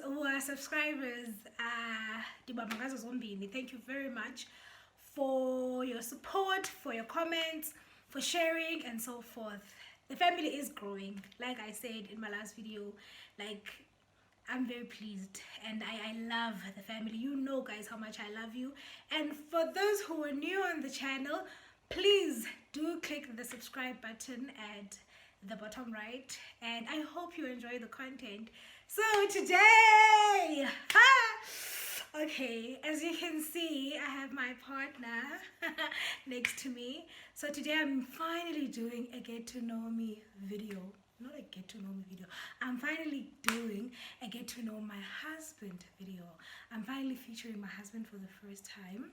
who are subscribers, thank you very much for your support, for your comments, for sharing, and so forth. The family is growing, like I said in my last video. Like, I'm very pleased, and I love the family. You know, guys, how much I love you. And for those who are new on the channel, please do click the subscribe button at the bottom right, and I hope you enjoy the content. So today, okay, as you can see, I have my partner next to me. So today I'm finally doing a get to know me video. Not a get to know me video. I'm finally doing a get to know my husband video. I'm finally featuring my husband for the first time.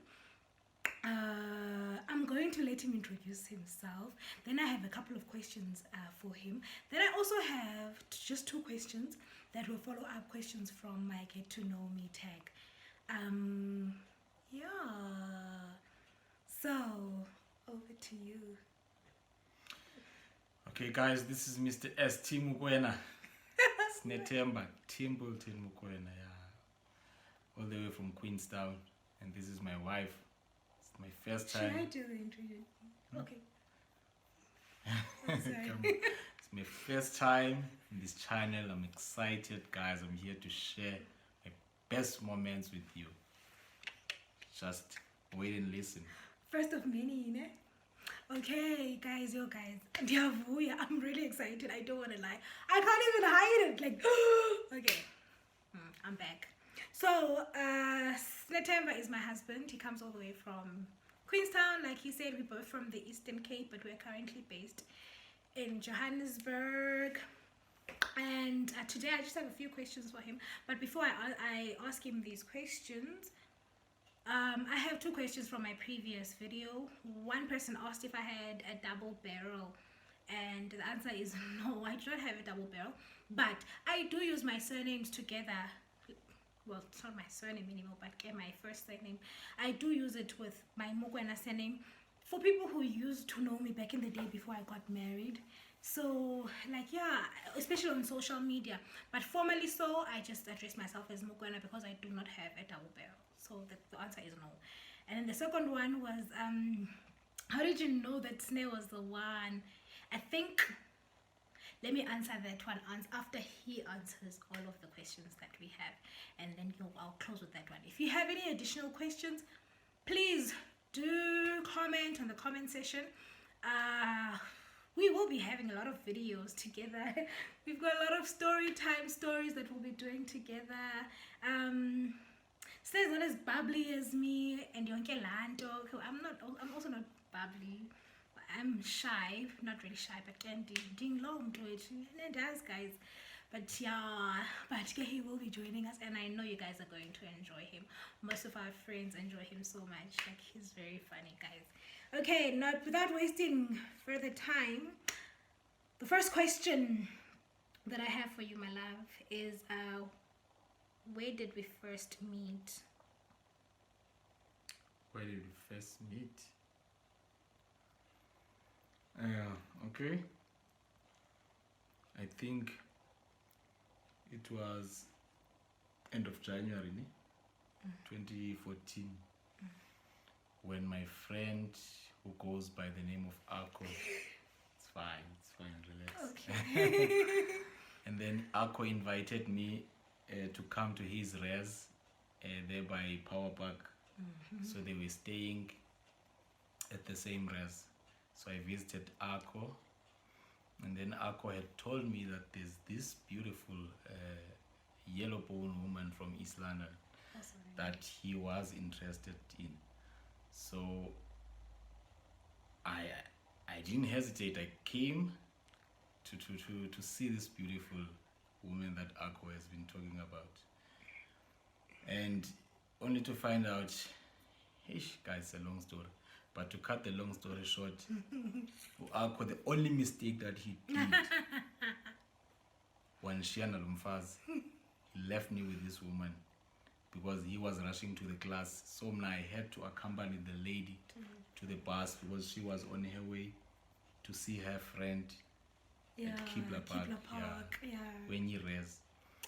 I'm going to let him introduce himself. Then I have a couple of questions for him. Then I also have just 2 questions that will follow up questions from my get to know me tag. Yeah. So over to you. Okay, guys, this is Mr. S. T. Mukwena. Snetemba, Timbleton Mukwena, yeah. All the way from Queenstown. And this is my wife. It's my first time. Should I do the introduction? Okay. Come on. It's my first time in this channel. I'm excited, guys. I'm here to share my best moments with you. Just wait and listen. First of many, ne? Okay, guys, I'm really excited. I don't want to lie. I can't even hide it. Like, okay, I'm back. So, Snetemba is my husband. He comes all the way from Queenstown. Like he said, we're both from the Eastern Cape, but we're currently based in Johannesburg. And today I just have a few questions for him. But before I ask him these questions, I have 2 questions from my previous video. One person asked if I had a double barrel, and the answer is no, I do not have a double barrel, but I do use my surnames together. Well, it's not my surname anymore, but my first surname. I do use it with my Mukwena surname for people who used to know me back in the day before I got married. So, like, yeah, especially on social media. But formally so, I just address myself as Mukwena because I do not have a double barrel. So the answer is no. And then the second one was, how did you know that Snare was the one? I think, let me answer that one after he answers all of the questions that we have. And then I'll close with that one. If you have any additional questions, please do comment on the comment section. We will be having a lot of videos together. We've got a lot of story time stories that we'll be doing together. Snare's not as bubbly as me, and Yonke Lanto. I'm also not bubbly. I'm shy, not really shy, but can ding long to it. And it does, guys. But yeah, but he will be joining us, and I know you guys are going to enjoy him. Most of our friends enjoy him so much. Like, he's very funny, guys. Okay, not without wasting further time, the first question that I have for you, my love, is where did we first meet? Where did we first meet? Okay. I think it was end of January, 2014, when my friend who goes by the name of Ako, it's fine, relax. Okay. And then Ako invited me to come to his res there by Power Park. So they were staying at the same res. So I visited Ako, and then Ako had told me that there's this beautiful yellow-bone woman from East London that he was interested in. So I didn't hesitate. I came to see this beautiful woman that Ako has been talking about, and only to find out, guys, it's a long story. But to cut the long story short, Ako, the only mistake that he did when Shiana Lumfaz, he left me with this woman because he was rushing to the class. So now I had to accompany the lady to the bus because she was on her way to see her friend at Kibla Park. Yeah. When he res.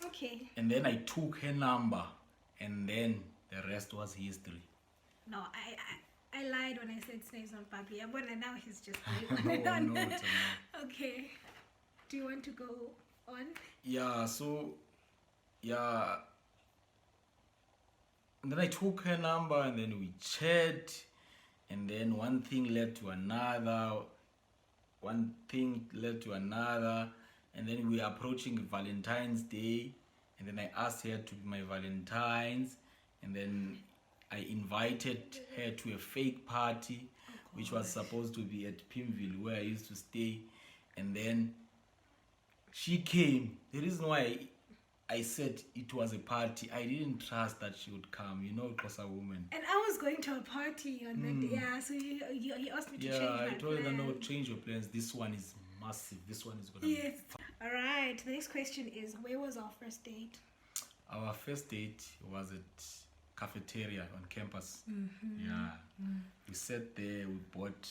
Okay. And then I took her number, and then the rest was history. No, I lied when I said Snape's not bubbly. But now he's just No, going on and on. no, it's not. Okay. Do you want to go on? Yeah, so, yeah. And then I took her number, and then we chat, and then one thing led to another, one thing led to another, and then we were approaching Valentine's Day, and then I asked her to be my Valentine's, and then I invited her to a fake party, which was supposed to be at Pimville, where I used to stay, and then she came. The reason why I said it was a party, I didn't trust that she would come. You know, it was a woman. And I was going to a party on that day. Yeah, so you asked me to change my I told her, plans. no, change your plans. This one is massive. This one is gonna Yes. All right. The next question is, where was our first date? Our first date was at cafeteria on campus. Mm-hmm. Yeah. We sat there, we bought,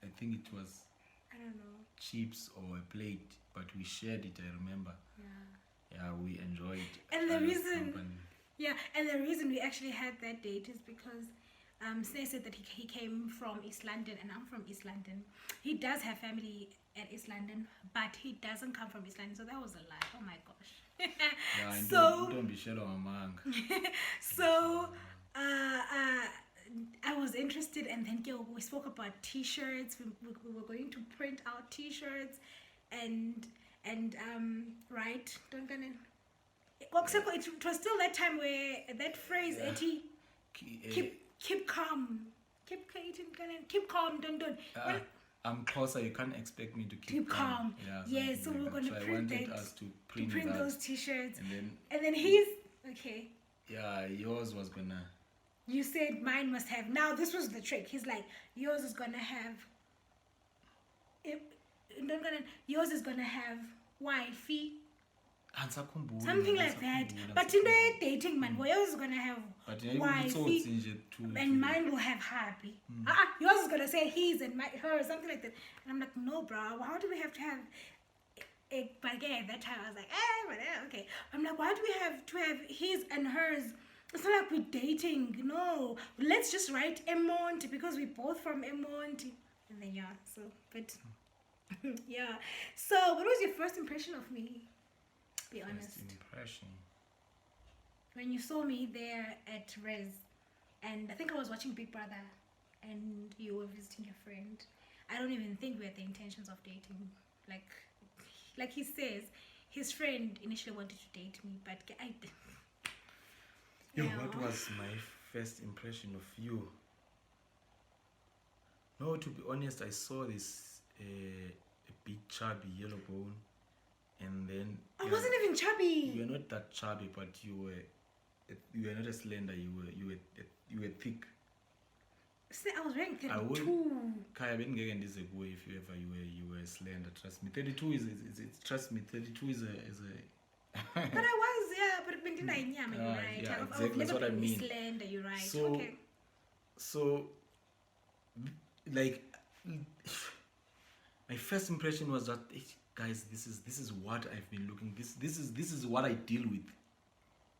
I think it was I don't know. chips or a plate, but we shared it, I remember. Yeah, we enjoyed And the our reason- company. Yeah, and the reason we actually had that date is because Sneh said that he came from East London, and I'm from East London. He does have family at East London, but he doesn't come from East London, so that was a lie. Oh my gosh. Yeah, and So- don't be shallow among. So I was interested, and then we spoke about t-shirts. We were going to print out t-shirts, and right, don't gonna. Well, except it was still that time where that phrase, Eti, keep calm, keep calm, don't. I'm closer. You can't expect me to Keep calm. Yeah, Yes, so something we're like that. gonna So print I wanted that- us to to print, print that, those t-shirts, and and then he's okay. yeah, yours was gonna. You said mine must have. Now this was the trick. He's like, yours is gonna have. Yours is gonna have wifey, something like that. But in the dating man, yours is gonna have But wifey, and mine will have happy. Yours is gonna say his and her, something like that. And I'm like, no, bro. How do we have to have? But again, at that time I was like, whatever, okay. I'm like, why do we have to have his and hers? It's not like we're dating. No, let's just write Emont because we're both from Emont. And then yeah, so but yeah. So what was your first impression of me? Be honest. First impression. When you saw me there at Res, and I think I was watching Big Brother, and you were visiting your friend. I don't even think we had the intentions of dating. Like he says, his friend initially wanted to date me, but I. Yo, what was my first impression of you? No, to be honest, I saw this a big chubby yellow bone, and then I wasn't even chubby. you were not that chubby, but you were not a slender. You were thick. See, I was wearing I 32. wouldn't. Kaya beningeke ndize kuwe if you ever you were slender. Trust me. 32 is trust me. 32 is a. But I was, yeah, but bendina inyama, you're right. Yeah, I've exactly, that's never what I been mean. slender, you're right. So, okay. So, like, my first impression was that, hey, guys, this is what I've been looking. This is what I deal with.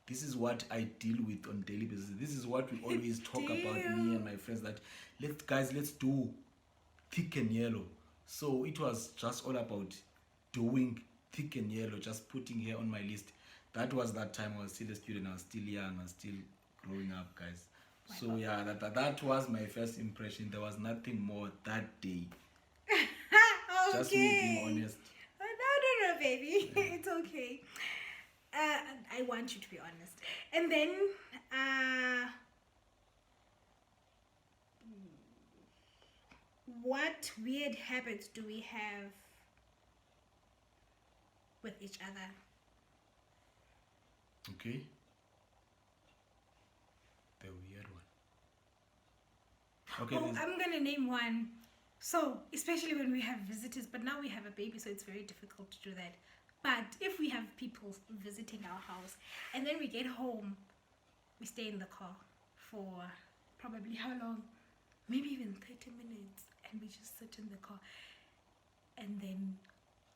This is what I deal with on daily basis. This is what we always talk about, me and my friends. That let's do thick and yellow. So it was just all about doing thick and yellow, just putting here on my list. That was that time I was still a student. I was still young. I was still growing up, guys. So yeah, that was my first impression. There was nothing more that day. Okay. Just me being honest. No, baby. It's okay. I want you to be honest. And then, what weird habits do we have with each other? Okay. The weird one. Okay. Oh, I'm gonna name one. So, especially when we have visitors, but now we have a baby, so it's very difficult to do that. But if we have people visiting our house, and then we get home, we stay in the car for probably how long? Maybe even 30 minutes, and we just sit in the car. And then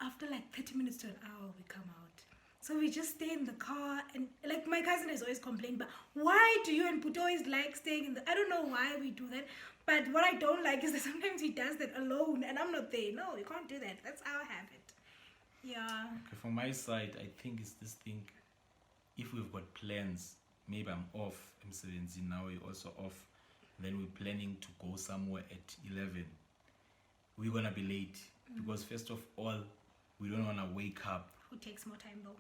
after like 30 minutes to an hour, we come out. So we just stay in the car, and like my cousin has always complained, but why do you and Puto always like staying in the? I don't know why we do that, but what I don't like is that sometimes he does that alone, and I'm not there. No, you can't do that. That's our habit. Yeah. Okay, from my side, I think it's this thing. If we've got plans, maybe I'm off, I'm 17 now, you're also off, then we're planning to go somewhere at 11, we're gonna be late because first of all, we don't wanna wake up. Who takes more time though?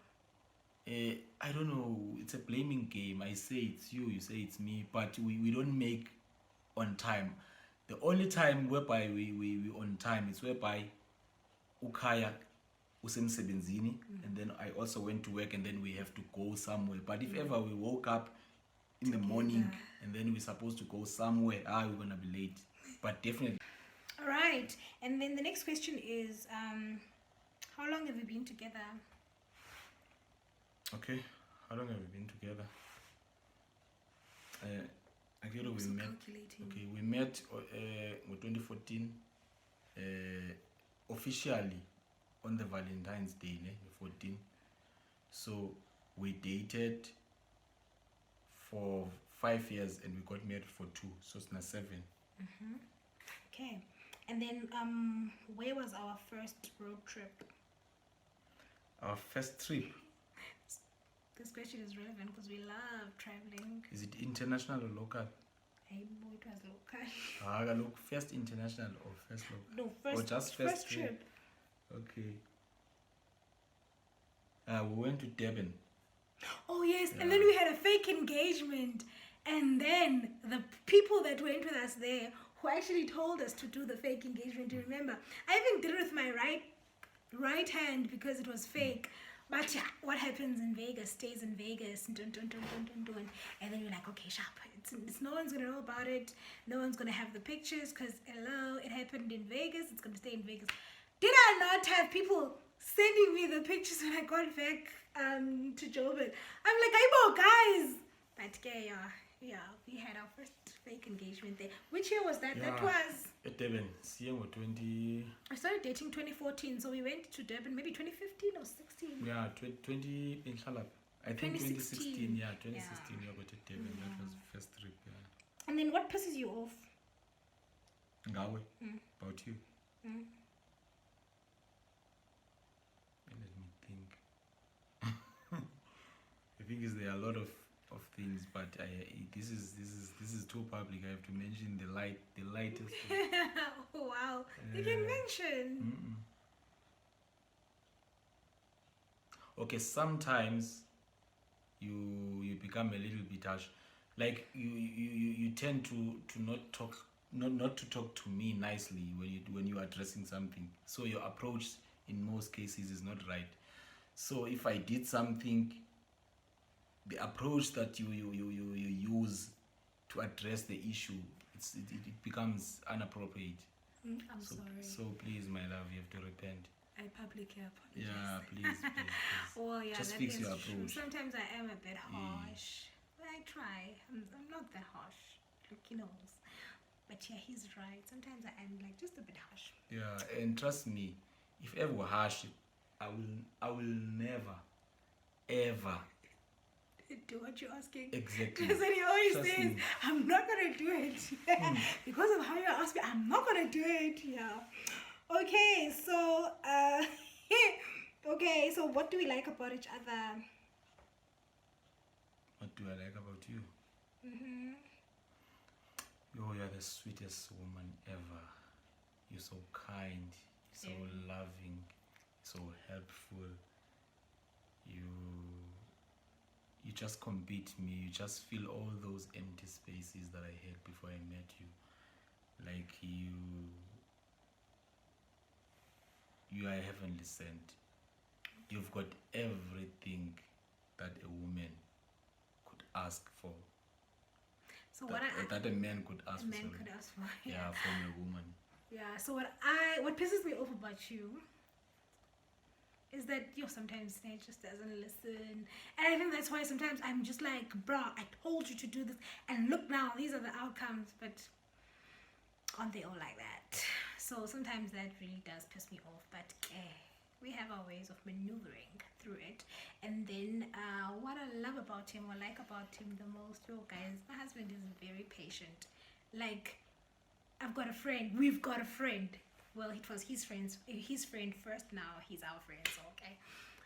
I don't know, it's a blaming game. I say it's you, you say it's me, but we don't make on time. The only time whereby we on time is whereby Ukaya usemsebenzini, and then I also went to work, and then we have to go somewhere. But if ever we woke up in the morning and then we're supposed to go somewhere, we're gonna be late. But definitely. All right, and then the next question is, how long have you been together? Okay, how long have we been together? Akira, we met. Okay, we met in 2014. Officially on the Valentine's Day, 14. So we dated for 5 years and we got married for 2, so it's now 7. Okay, and then where was our first road trip? Our first trip, This question is relevant because we love traveling. is it international or local? Hey, boy, it was local. Look, first international or first local? No, first, Or just first trip. Okay. We went to Durban. Oh yes, Yeah. and then we had a fake engagement, and then the people that went with us there, who actually told us to do the fake engagement. You remember? I even did it with my right hand because it was fake. But yeah, what happens in Vegas stays in Vegas. And then you're like, okay, sharp. It's no one's gonna know about it. No one's gonna have the pictures because hello, it happened in Vegas. It's gonna stay in Vegas. Did I not have people sending me the pictures when I got back to Joburg? I'm like, "Aibo, guys!" But yeah, we had our first fake engagement there. Which year was that? Yeah. That was, At Durban. CM 20. I started dating 2014, so we went to Durban maybe 2015 or 16. Yeah, 20 in Shalap. I think 2016. 2016. Yeah, 2016. We got to Durban. That was the first trip. Yeah. And then what pisses you off? Ngawe. About you. Let me think. The thing is, there are a lot of things, but this is too public. I have to mention the lightest one. Oh, wow. You can mention. Okay, sometimes you become a little bit harsh. Like you tend to not to talk to me nicely when you are addressing something. So your approach in most cases is not right. So if I did something, the approach that you use to address the issue, it becomes inappropriate. I'm sorry. So please, my love, you have to repent. I publicly apologize. Yeah, please. Well, yeah, Just that fix is your true. approach. Sometimes I am a bit harsh. But I try. I'm not that harsh. Look, he knows. But yeah, he's right. Sometimes I am like just a bit harsh. Yeah, and trust me, if ever harsh, I will never, ever. Do what you're asking. Exactly. Because then he always Trust says, me. I'm not going to do it. Because of how you ask me, I'm not going to do it. Yeah. Okay, so, okay, so what do we like about each other? What do I like about you? You're the sweetest woman ever. You're so kind, so loving, so helpful. You just complete me. You just fill all those empty spaces that I had before I met you. Like you are heavenly sent. You've got everything that a woman could ask for. So that a man could ask for. could ask for. Yeah, from a woman. Yeah, so what pisses me off about you is that sometimes Nate just doesn't listen. And I think that's why sometimes I'm just like, bruh, I told you to do this, and look now, these are the outcomes, but aren't they all like that? So sometimes that really does piss me off, but we have our ways of maneuvering through it. And then what I love about him, or like about him the most, yo guys, my husband is very patient. Like, I've got a friend, we've got a friend. Well, it was his friend first, now he's our friend, so okay.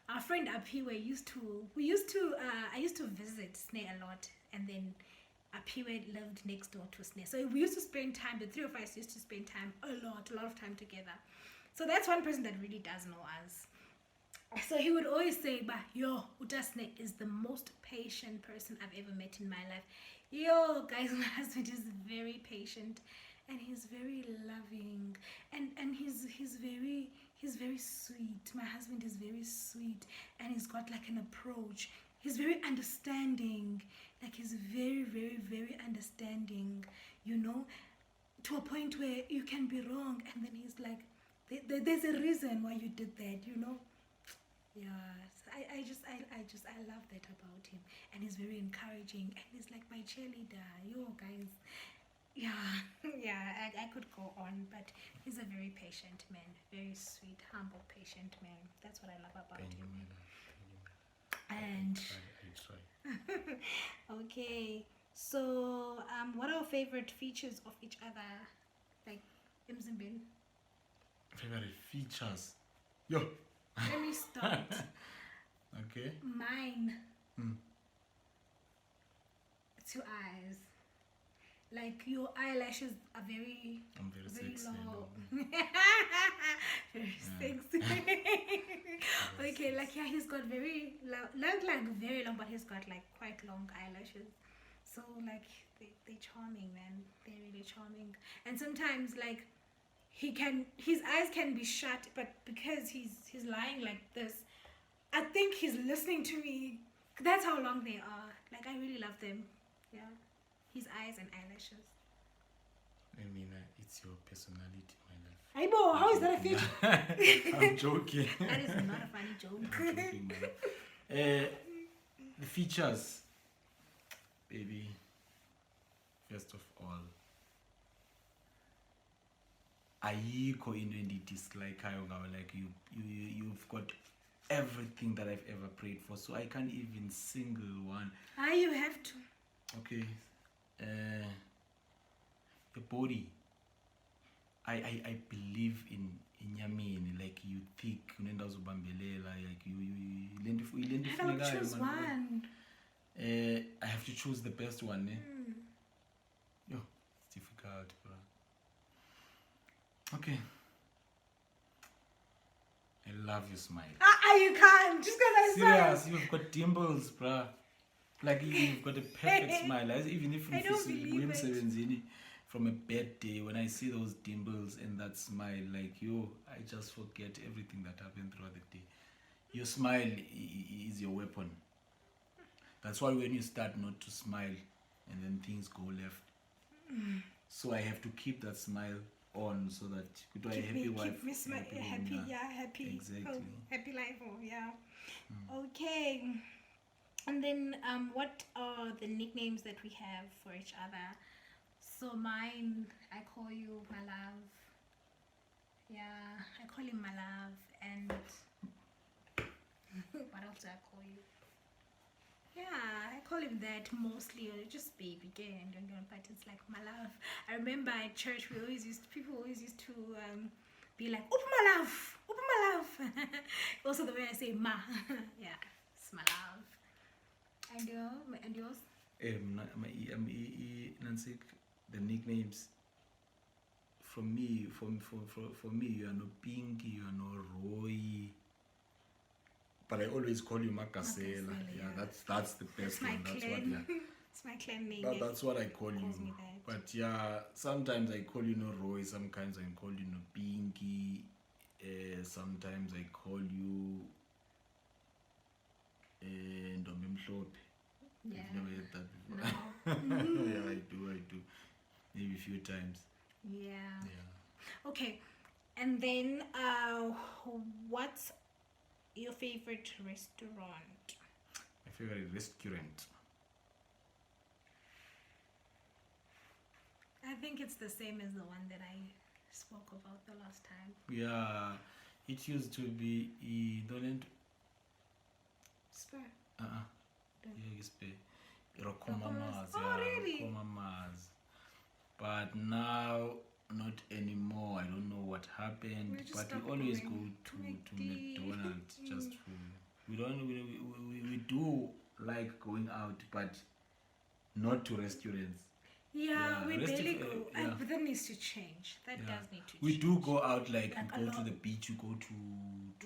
Our friend up here, I used to visit Sneh a lot, and then up here lived next door to Sneh. So we used to spend time, the three of us used to spend time a lot of time together. So that's one person that really does know us. So he would always say, "Bah, yo, Utasne is the most patient person I've ever met in my life." Yo, guys, my husband is very patient, and he's very loving, and he's very sweet. My husband is very sweet, and he's got like an approach. He's very understanding. Like, he's very understanding. You know, to a point where you can be wrong, and then he's like, "There's a reason why you did that." You know. Yes, I love that about him, and he's very encouraging, and he's like my cheerleader. Yo, guys, yeah, yeah, I could go on, but he's a very patient man, very sweet, humble, patient man. That's what I love about Thank you, him. madam. And I try. okay, so what are our favorite features of each other? Like, Mzimbin. Favorite features? Yo. Let me start. Okay. Mine. Mm. It's your eyes. Like, your eyelashes are very I'm very sexy. long. Very sexy. Okay, like, yeah, he's got very like very long, but he's got like quite long eyelashes. So like, they're charming, man. They're really charming. And sometimes, like, his eyes can be shut, but because he's lying like this, I think he's listening to me. That's how long they are. Like, I really love them. Yeah, his eyes and eyelashes. I mean, it's your personality, my love. Aibo, how is that a feature? I'm joking. That is not a funny joke. I'm joking, my love. The features, baby. First of all, ayikho into endiyidislikeayo ngawe. Like, you've got everything that I've ever prayed for, so I can't even single one. You have to. Okay. The body. I believe in inyameni, like, you thick, unendawo zobambelela, like you I don't choose one. I have to choose the best one, eh? Yo, it's difficult, bro. Okay. I love your smile. You can't, just because I saw. Serious, you've got dimples, bruh. Like, you've got a perfect smile. Even if I don't believe it. Zini, from a bad day, when I see those dimples and that smile, like, yo, I just forget everything that happened throughout the day. Your smile is your weapon. That's why when you start not to smile, and then things go left. So I have to keep that smile on, so that Keep me smile, happy, happy. Exactly. Oh, happy life, yeah. Okay. And then what are the nicknames that we have for each other? So mine, I call you my love. Yeah, I call him my love. And what else do I call you? Yeah, I call him that mostly, or just baby again, but it's like my love. I remember at church people always used to be like, "Open my love, open my love." Also the way I say ma. Yeah, it's my love. And yours? Nancy, the nicknames for me, you are no Pinky, you are no Roy. But I always call you Makasela. Yeah, that's the best one. That's what, yeah. It's my clan name. That's what I call you. Me that. But yeah, sometimes I call you no Roy, sometimes I call you no Pinky, sometimes I call you Ndombe Mhlope. Yeah. I've never heard that before. No. Yeah, I do. Maybe a few times. Yeah. Yeah. Okay. And then what's your favorite restaurant? My favorite restaurant. I think it's the same as the one that I spoke about the last time. Yeah, it used to be Spur. Yeah, Rokomamas. Oh, really? But now, not anymore. I don't know what happened. We just But stopped we always go going to McD. McDonald's just for. We don't. We do like going out, but not to restaurants. Yeah, we barely go. Yeah. But that needs to change. That does need to change. We do go out, like Like we a go to lot. the beach, we go to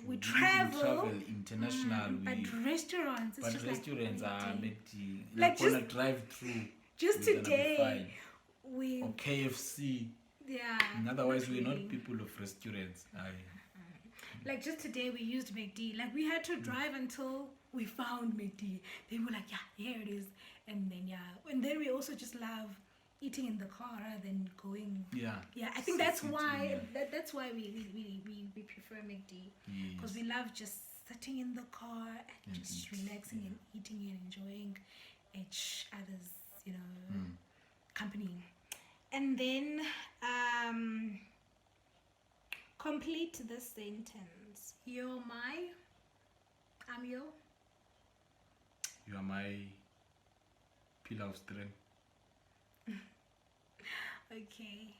We even travel. international. But restaurants, it's But just restaurants like are McD. like Like on a drive through. Just we're gonna be today, fine. we Or KFC. yeah. And otherwise, we're really. not people of restaurants. Like just today, we used McD. Like we had to drive until we found McD. They were like, yeah, here it is. And then we also just love eating in the car rather than going. Yeah, I think that's why that's why we prefer McD, because we love just sitting in the car and just relaxing and eating and enjoying each other's company. And then complete this sentence. You're my. I'm your. You are my pillar of strength. Okay.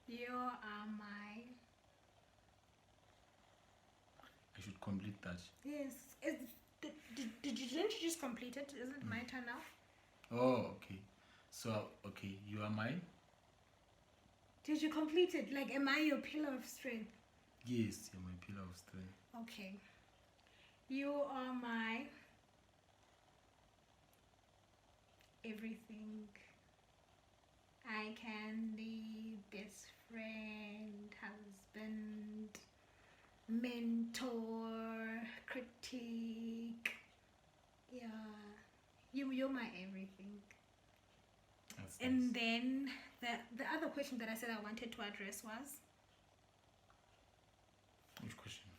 You are my. I should complete that. Yes. Didn't you just complete it? Isn't it my turn now? Oh, okay. So, okay, you are my. Did you complete it? Like, am I your pillar of strength? Yes, you're my pillar of strength. Okay. You are my everything. Eye candy, best friend, husband, mentor, critique. Yeah. You're my everything. That's And nice. then the other question that I said I wanted to address was Which question?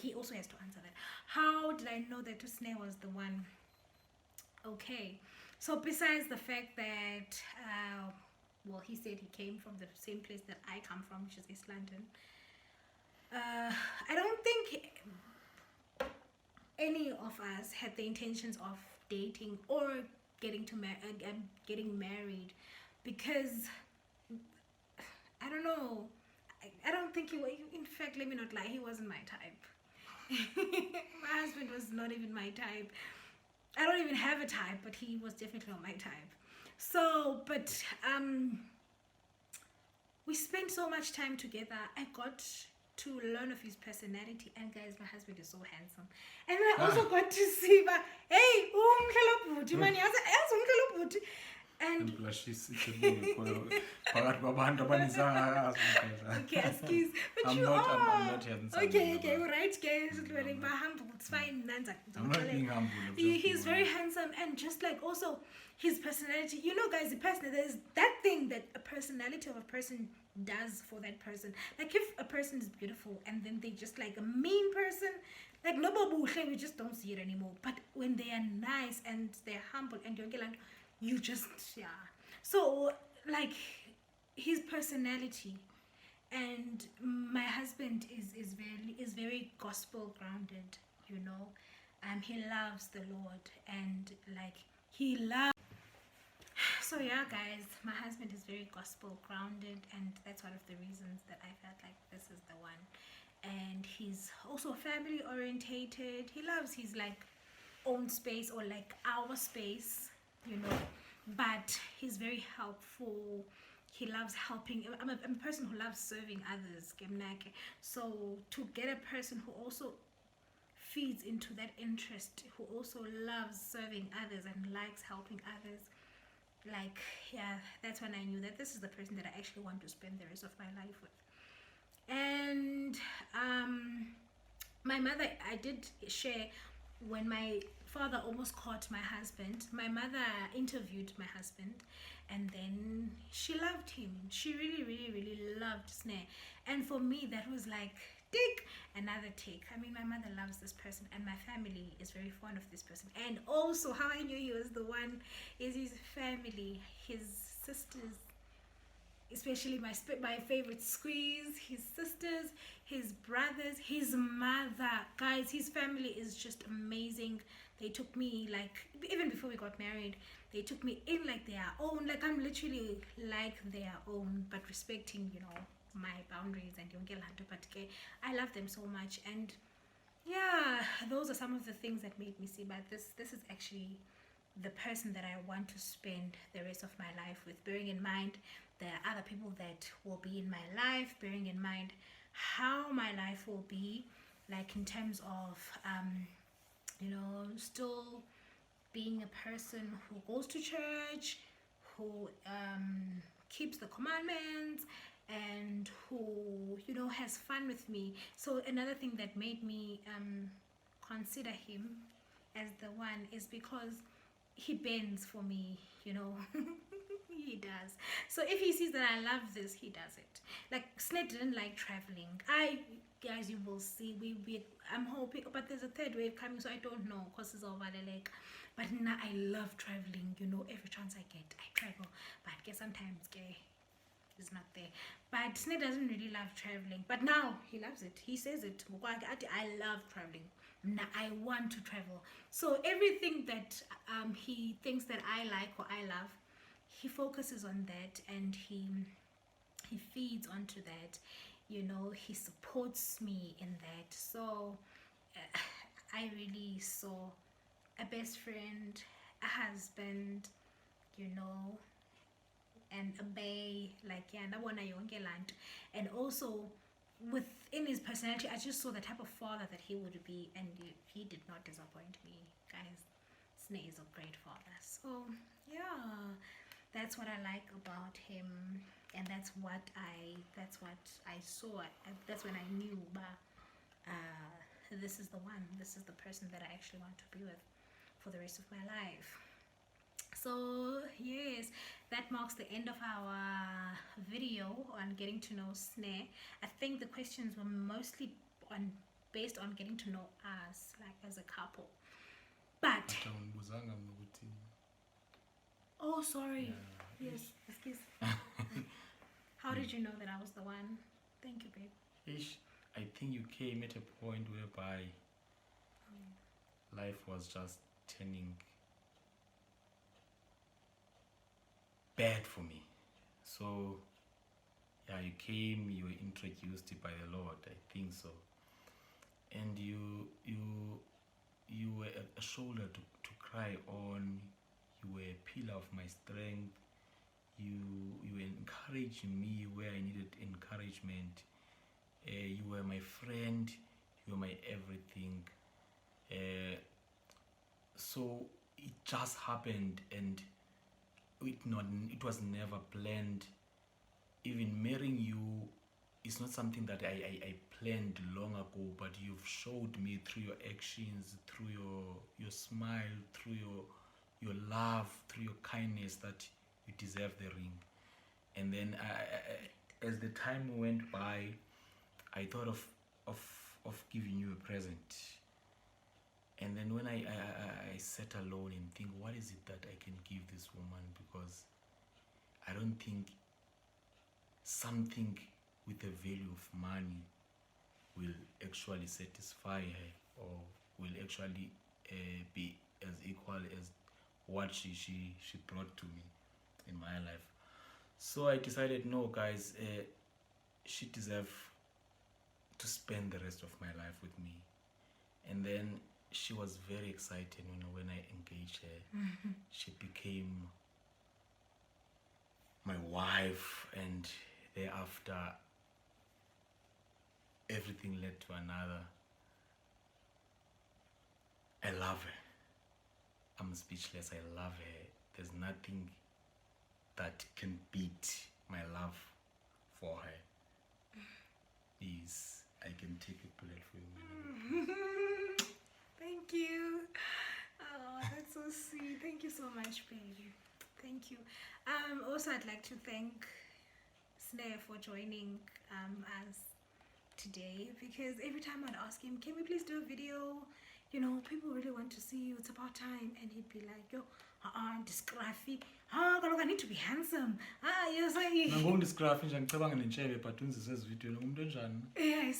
he also has to answer that. How did I know that Tusne was the one? Okay, so besides the fact that he said he came from the same place that I come from, which is East London. I don't think any of us had the intentions of dating or getting married, because I don't know. I don't think he was. In fact, let me not lie. He wasn't my type. My husband was not even my type. I don't even have a type, but he was definitely not my type. So, but we spent so much time together. I got to learn of his personality, and guys, my husband is so handsome. And then I also got to see, hey, man, and okay, excuse, but I'm you not, are. I'm not handsome. Okay, all right, guys. We're humble. It's fine. I'm not being humble. He's very handsome, and just like also his personality. You know, guys, there's that thing that a personality of a person does for that person. Like if a person is beautiful and then they just like a mean person, like we just don't see it anymore. But when they are nice and they're humble and you're like, you just So like his personality, and my husband is very gospel grounded. He loves the Lord, and like he loves. So yeah, guys, my husband is very gospel grounded, and that's one of the reasons that I felt like this is the one. And he's also family orientated. He loves his like own space, or like our space, but he's very helpful. He loves helping. I'm a person who loves serving others. So to get a person who also feeds into that interest, who also loves serving others and likes helping others, like, yeah, that's when I knew that this is the person that I actually want to spend the rest of my life with. And my mother, I did share, when my father almost caught my husband, my mother interviewed my husband, and then she loved him. She really, really, really loved Snare. And for me, that was like take another take. I mean, my mother loves this person, and my family is very fond of this person. And also, how I knew he was the one is his family, his sisters, especially my favorite squeeze, his sisters, his brothers, his mother. Guys, his family is just amazing. They took me, like, even before we got married, they took me in like their own. Like, I'm literally like their own, but respecting, my boundaries and yonke laa nto. But okay, I love them so much. And yeah, those are some of the things that made me see. But this is actually the person that I want to spend the rest of my life with, bearing in mind there are other people that will be in my life, bearing in mind how my life will be, like in terms of still being a person who goes to church, who keeps the commandments, and who has fun with me. So another thing that made me consider him as the one is because he bends for me. He does. So if he sees that I love this, he does it. Like, Sned didn't like traveling. Guys, you will see, I'm hoping, but there's a third wave coming, so I don't know because it's over the lake. But now I love traveling. Every chance I get, I travel. But guess sometimes it's not there. But Sned doesn't really love traveling, but now he loves it. He says it. I love traveling. Now I want to travel. So everything that he thinks that I like or I love, he focuses on that, and he feeds onto that. He supports me in that. So I really saw a best friend, a husband, and a bay, like, yeah, nabona yonke land. And also within his personality, I just saw the type of father that he would be, and he did not disappoint me, guys. Snake is a great father. So yeah, that's what I like about him, and that's what I saw. That's when I knew, this is the one. This is the person that I actually want to be with for the rest of my life. So yes, that marks the end of our video on getting to know Snare. I think the questions were mostly based on getting to know us, like, as a couple. But oh, sorry. Yes, excuse. How did you know that I was the one? Thank you, babe. I think you came at a point whereby life was just turning bad for me. So yeah, you came, you were introduced by the Lord, I think so. And you were a shoulder to cry on. You were a pillar of my strength. You were encouraging me where I needed encouragement. You were my friend. You were my everything. So it just happened, and it was never planned. Even marrying you is not something that I planned long ago, but you've showed me through your actions, through your smile, through your love, through your kindness, that you deserve the ring. And then as the time went by, I thought of giving you a present. And then when I sat alone and think, what is it that I can give this woman? Because I don't think something with the value of money will actually satisfy her, or will actually be as equal as what she brought to me in my life. So I decided, no, guys, she deserves to spend the rest of my life with me. And then she was very excited when I engaged her. Mm-hmm. She became my wife, and thereafter everything led to another. I love her. I'm speechless. I love her. There's nothing that can beat my love for her. Please, I can take a bullet for you. Thank you. Oh, that's so sweet. Thank you so much, baby. Thank you. Also, I'd like to thank Snare for joining us today, because every time I'd ask him, can we please do a video? you know, people really want to see you, it's about time. And he'd be like, yo, discography, kaloku I need to be handsome. You're saying, nangongidisgrafi nje ngicabanga nentshebe but unzise ezividweni umuntu enjani yeah,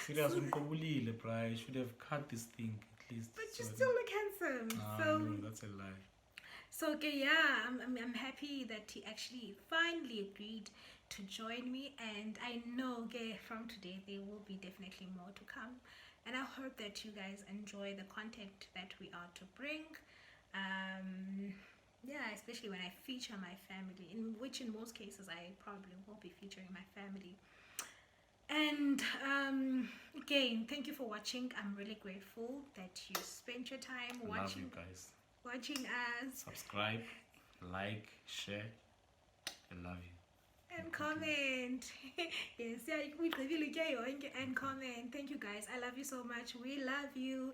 serious umqobulile bra you should have cut this thing at least but you still look handsome. So no, that's a lie. So okay, yeah, I'm happy that he actually finally agreed to join me, and I know, okay, from today there will be definitely more to come, and I hope that you guys enjoy the content that we are to bring. Yeah, especially when I feature my family, in which in most cases I probably will be featuring my family. And again, thank you for watching. I'm really grateful that you spent your time I love you guys. watching us. Subscribe, like, share. I love you. And comment. Yes, yeah, and comment. Thank you guys. I love you so much. We love you.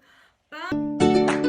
Bye.